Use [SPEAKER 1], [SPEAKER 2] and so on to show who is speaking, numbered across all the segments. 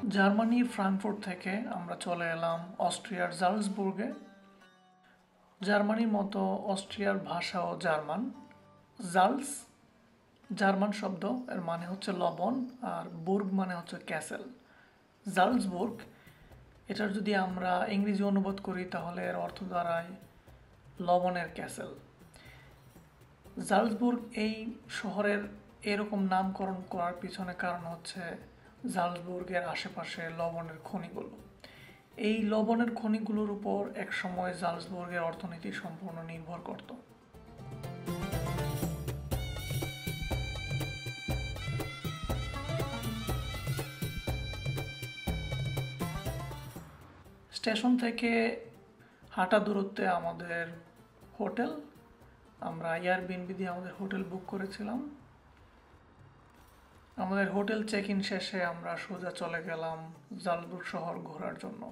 [SPEAKER 1] জার্মানির ফ্রাঙ্কফুর্ট থেকে আমরা চলে এলাম অস্ট্রিয়ার জালসবুর্গে। জার্মানির মতো অস্ট্রিয়ার ভাষাও জার্মান। জালস জার্মান শব্দ, এর মানে হচ্ছে লবণ, আর বুর্গ মানে হচ্ছে ক্যাসেল। জালসবুর্গ এটার যদি আমরা ইংরেজি অনুবাদ করি তাহলে এর অর্থ দাঁড়ায় লবণের ক্যাসেল। জালসবুর্গ এই শহরের এরকম নামকরণ করার পিছনে কারণ হচ্ছে জালসবুর্গের আশেপাশে লবণের খনিগুলো। এই লবণের খনিগুলোর উপর একসময় জালসবুর্গের অর্থনীতি সম্পূর্ণ নির্ভর করত। স্টেশন থেকে হাঁটা দূরত্বে আমাদের হোটেল। আমরা এয়ারবিএনবি দিয়ে আমাদের হোটেল বুক করেছিলাম। আমাদের হোটেল চেক ইন শেষে আমরা সোজা চলে গেলাম জালসবুর্গ শহর ঘোরার জন্য।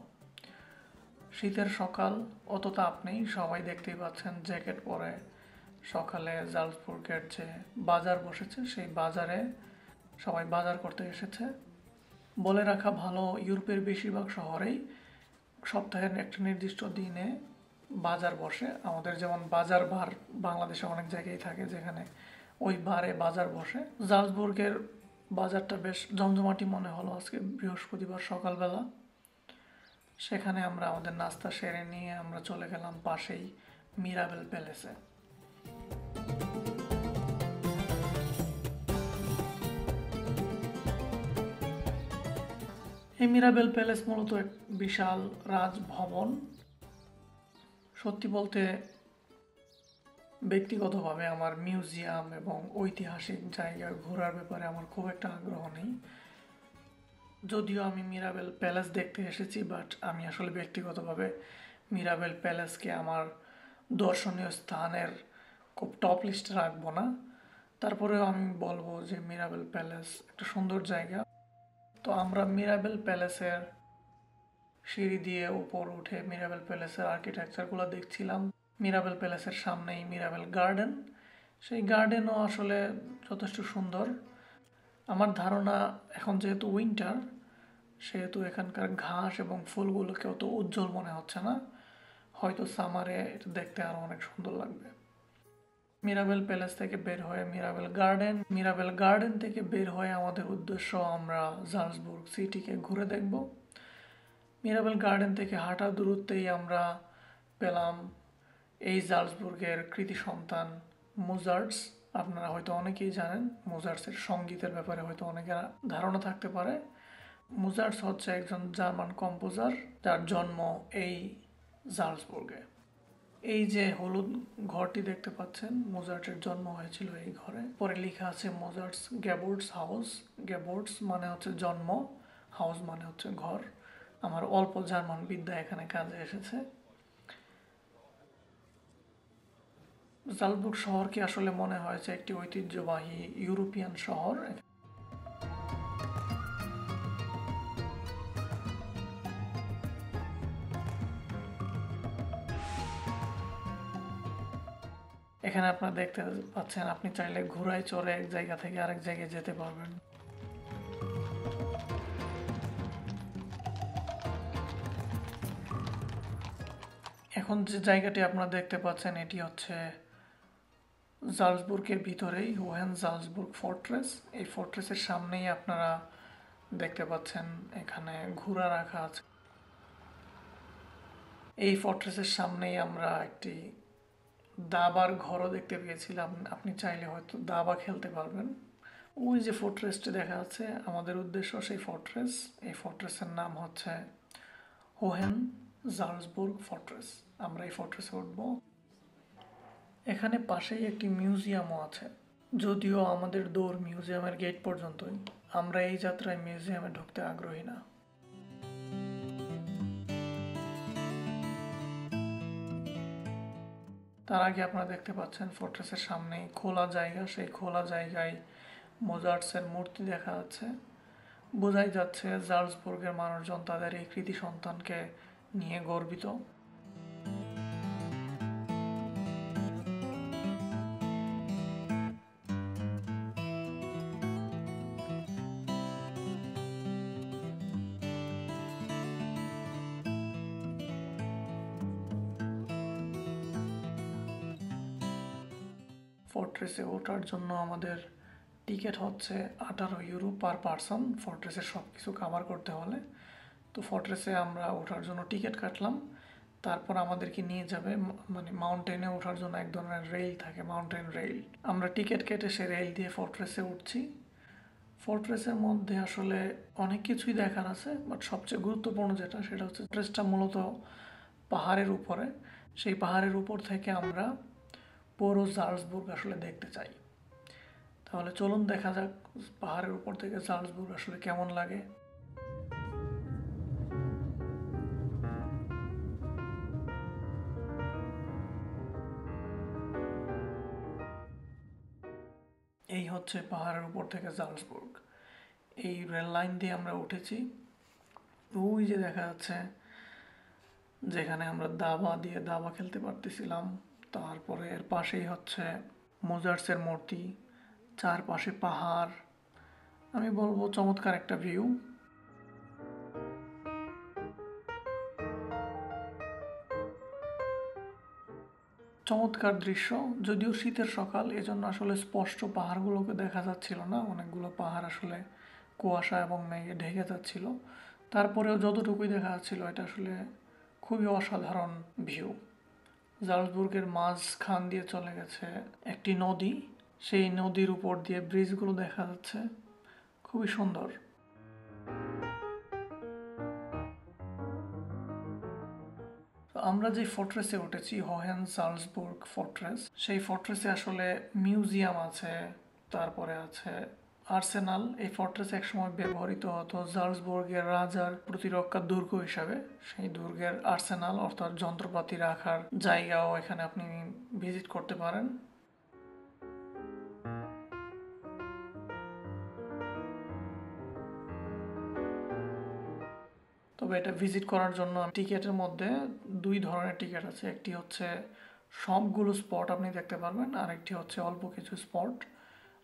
[SPEAKER 1] শীতের সকাল, অত তাপ নেই, সবাই দেখতেই পাচ্ছেন জ্যাকেট পরে সকালে জালসবুর্গের যে বাজার বসেছে সেই বাজারে সবাই বাজার করতে এসেছে। বলে রাখা ভালো, ইউরোপের বেশিরভাগ শহরেই সপ্তাহের একটা নির্দিষ্ট দিনে বাজার বসে। আমাদের যেমন বাজার বার বাংলাদেশে অনেক জায়গায় থাকে যেখানে ওই বারে বাজার বসে। জালসবুর্গের বাজারটা বেশ জমজমাটি মনে হলো আজকে বৃহস্পতিবার সকালবেলা। সেখানে আমরা আমাদের নাস্তা সেরে নিয়ে আমরা চলে গেলাম পাশেই মিরাবেল প্যালেসে। এই মিরাবেল প্যালেস মূলত এক বিশাল রাজভবন। সত্যি বলতে ব্যক্তিগতভাবে আমার মিউজিয়াম এবং ঐতিহাসিক জায়গা ঘোরার ব্যাপারে আমার খুব একটা আগ্রহ নেই। যদিও আমি মিরাবেল প্যালেস দেখতে এসেছি, বাট আমি আসলে ব্যক্তিগতভাবে মিরাবেল প্যালেসকে আমার দর্শনীয় স্থানের খুব টপ লিস্টে রাখবো না। তারপরেও আমি বলবো যে মিরাবেল প্যালেস একটা সুন্দর জায়গা। তো আমরা মিরাবেল প্যালেসের সিঁড়ি দিয়ে উপর উঠে মিরাবেল প্যালেসের আর্কিটেকচারগুলো দেখছিলাম। মিরাবেল প্যালেসের সামনেই মিরাবেল গার্ডেন। সেই গার্ডেনও আসলে যথেষ্ট সুন্দর। আমার ধারণা এখন যেহেতু উইন্টার, সেহেতু এখানকার ঘাস এবং ফুলগুলোকে অত উজ্জ্বল মনে হচ্ছে না। হয়তো সামারে এটা দেখতে আরও অনেক সুন্দর লাগবে। মিরাবেল প্যালেস থেকে বের হয়ে মিরাবেল গার্ডেন থেকে বের হয়ে আমাদের উদ্দেশ্য আমরা জালসবুর্গ সিটিকে ঘুরে দেখব। মিরাবেল গার্ডেন থেকে হাঁটার দূরত্বেই আমরা পেলাম এই জালসবুর্গের কৃতি সন্তান মোজার্টস। আপনারা হয়তো অনেকেই জানেন মোজার্টসের সঙ্গীতের ব্যাপারে হয়তো অনেকের ধারণা থাকতে পারে। মোজার্টস হচ্ছে একজন জার্মান কম্পোজার যার জন্ম এই জালসবুর্গে। এই যে হলুদ ঘরটি দেখতে পাচ্ছেন, মোজার্টের জন্ম হয়েছিল এই ঘরে। পরে লেখা আছে মোজার্টস গ্যাবোর্ডস হাউস। গ্যাবোর্ডস মানে হচ্ছে জন্ম, হাউস মানে হচ্ছে ঘর। আমার অল্প জার্মান বিদ্যা এখানে কাজে এসেছে। জালসবুর্গ শহরকে আসলে মনে হয়েছে একটি ঐতিহ্যবাহী ইউরোপিয়ান শহর। এখানে আপনারা দেখতে পাচ্ছেন আপনি চাইলে ঘোড়ায় চড়ে এক জায়গা থেকে আরেক জায়গায় যেতে পারবেন। এখন যে জায়গাটি আপনারা দেখতে পাচ্ছেন এটি হচ্ছে জালসবুর্গের ভিতরেই হোহেন জালসবুর্গ ফোর্ট্রেস। এই ফোর্ট্রেসের সামনেই আপনারা দেখতে পাচ্ছেন এখানে ঘোড়া রাখা আছে। এই ফোর্ট্রেসের সামনেই আমরা একটি দাবার ঘরও দেখতে পেয়েছিলাম। আপনি চাইলে হয়তো দাবা খেলতে পারবেন। ওই যে ফোর্ট্রেসটি দেখা যাচ্ছে, আমাদের উদ্দেশ্য সেই ফোর্ট্রেস। এই ফোর্ট্রেসের নাম হচ্ছে হোহেন জালসবুর্গ ফোর্ট্রেস। আমরা এই ফোর্ট্রেসে উঠবো। এখানে পাশেই একটি মিউজিয়ামও আছে, যদিও আমাদের দৌড় মিউজিয়ামের গেট পর্যন্তই। আমরা এই যাত্রায় মিউজিয়ামে ঢুকতে আগ্রহী না। তার আগে আপনারা দেখতে পাচ্ছেন ফোর্ট্রেসের সামনেই খোলা জায়গা। সেই খোলা জায়গায় মোজার্টসের মূর্তি দেখা যাচ্ছে। বোঝাই যাচ্ছে জালসবুর্গের মানুষজন তাদের এই কৃতি সন্তানকে নিয়ে গর্বিত। ফর্ট্রেসে ওঠার জন্য আমাদের টিকিট হচ্ছে 18 ইউরো পার পারসন, ফর্ট্রেসের সব কিছু কাভার করতে হলে। তো ফর্ট্রেসে আমরা ওঠার জন্য টিকিট কাটলাম, তারপর আমাদেরকে নিয়ে যাবে মানে মাউন্টেনে ওঠার জন্য এক ধরনের রেল থাকে, মাউন্টেন রেল। আমরা টিকিট কেটে সে রেল দিয়ে ফর্ট্রেসে উঠছি। ফর্ট্রেসের মধ্যে আসলে অনেক কিছুই দেখার আছে, বাট সবচেয়ে গুরুত্বপূর্ণ যেটা সেটা হচ্ছে ফর্ট্রেসটা মূলত পাহাড়ের উপরে। সেই পাহাড়ের উপর থেকে আমরা পুরো জালসবুর্গ আসলে দেখতে চাই। তাহলে চলুন দেখা যাক পাহাড়ের উপর থেকে জালসবুর্গ আসলে কেমন লাগে। এই হচ্ছে পাহাড়ের উপর থেকে জালসবুর্গ। এই রেল লাইন দিয়ে আমরা উঠেছি। ওই যে দেখা যাচ্ছে যেখানে আমরা দাবা খেলতে পারতেছিলাম। তারপরে এর পাশেই হচ্ছে মোজার্সের মূর্তি, চারপাশে পাহাড়। আমি বলবো চমৎকার একটা ভিউ। চমৎকার দৃশ্য, যদিও শীতের সকাল, এজন্য আসলে স্পষ্ট পাহাড়গুলোকে দেখা যাচ্ছিল না। অনেকগুলো পাহাড় আসলে কুয়াশা এবং মেঘে ঢেকে যাচ্ছিল। তারপরেও যতটুকুই দেখা যাচ্ছিল এটা আসলে খুবই অসাধারণ ভিউ। জালসবুর্গের মাঝখান দিয়ে চলে গেছে একটি নদী, সেই নদীর উপর দিয়ে ব্রিজগুলো দেখা যাচ্ছে, খুবই সুন্দর। তো আমরা যে ফর্ট্রেসে উঠেছি হোহেন জালসবুর্গ ফর্ট্রেস, সেই ফর্ট্রেসে আসলে মিউজিয়াম আছে, তারপরে আছে আর্সেনাল। এই ফর্ট্রেস একসময় ব্যবহৃত হতো জালসবুর্গের রাজার প্রতিরক্ষা দুর্গ হিসাবে। সেই দুর্গের আর্সেনাল অর্থাৎ যন্ত্রপাতি রাখার জায়গাও এখানে আপনি ভিজিট করতে পারেন। তবে এটা ভিজিট করার জন্য টিকিটের মধ্যে দুই ধরনের টিকিট আছে। একটি হচ্ছে সবগুলো স্পট আপনি দেখতে পারবেন, আর একটি হচ্ছে অল্প কিছু স্পট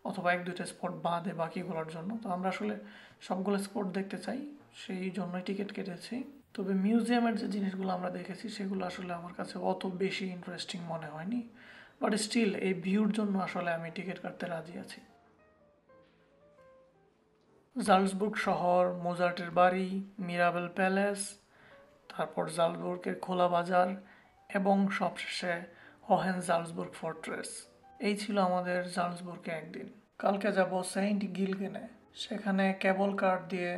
[SPEAKER 1] অথবা এক দুইটা স্পট বাদে বাকিগুলোর জন্য। তো আমরা আসলে সবগুলো স্পট দেখতে চাই, সেই জন্যই টিকিট কেটেছি। তবে মিউজিয়ামের যে জিনিসগুলো আমরা দেখেছি সেগুলো আসলে আমার কাছে অত বেশি ইন্টারেস্টিং মনে হয়নি, বাট স্টিল এই ভিউর জন্য আসলে আমি টিকিট কাটতে রাজি আছি। জালসবুর্গ শহর, মোজার্টের বাড়ি, মিরাবেল প্যালেস, তারপর জালসবুর্গের খোলা বাজার এবং সবশেষে হোহেন জালসবুর্গ ফর্ট্রেস। এই ছিল আমাদের জালসবুর্গে একদিন। কালকে যাব সেন্ট গিলগেনে, সেখানে কেবল কার দিয়ে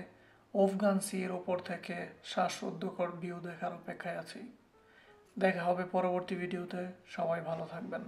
[SPEAKER 1] আফগান সির ওপর থেকে শ্বাসরুদ্ধকর ভিউ দেখার অপেক্ষায় আছি। দেখা হবে পরবর্তী ভিডিওতে, সবাই ভালো থাকবেন।